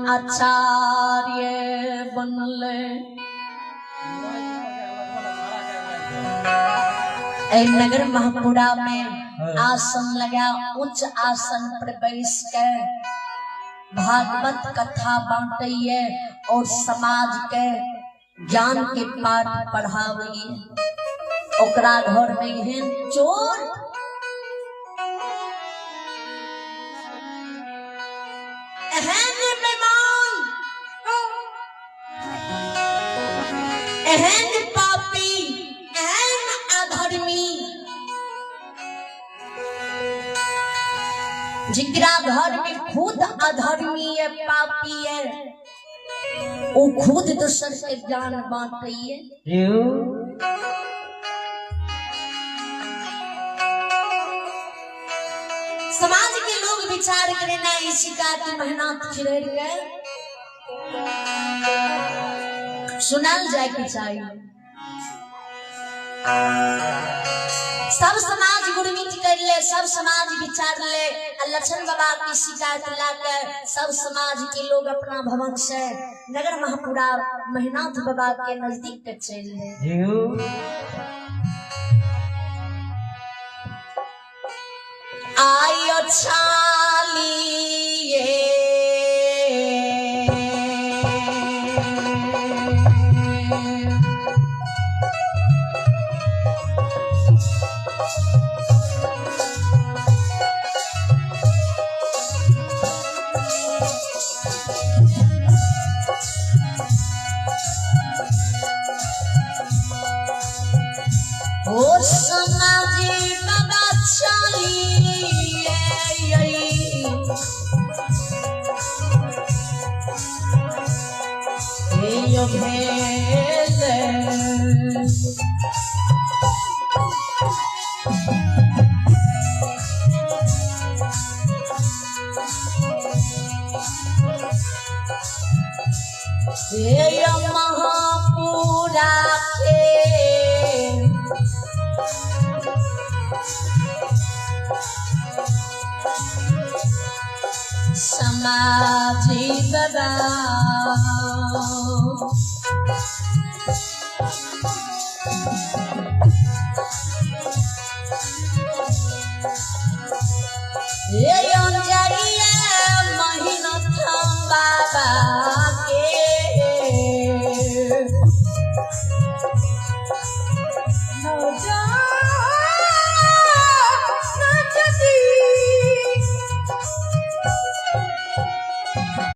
आचार्य बनले। नगर महापुरा में आसन लगा, उच्च आसन पर बैस के भागवत कथा बांटिए और समाज के ज्ञान के पाठ पढ़ाविए। ओकरा घर में हैं चोर, एहन बेईमान, एहन पापी, एहन अधर्मी, जिकरा घर में खुद अधर्मी है, पापी है, वो खुद दूसर के ज्ञान बांटिए। समाज के लोग विचार करे ना इसी का की मेहनत खिलेर के सुनाल जाए के चाहिए। सब समाज गुरमीत कर ले, सब समाज विचार ले, लक्षण बाबा की शिकायत लाकर सब समाज के लोग अपना भवन से नगर महापुरा मेहनाथ बाबा के नजदीक के चले। आयो छालिए ओ समाजी बाबा छालिए यो भेले यो महापुरा के समाजी बाबा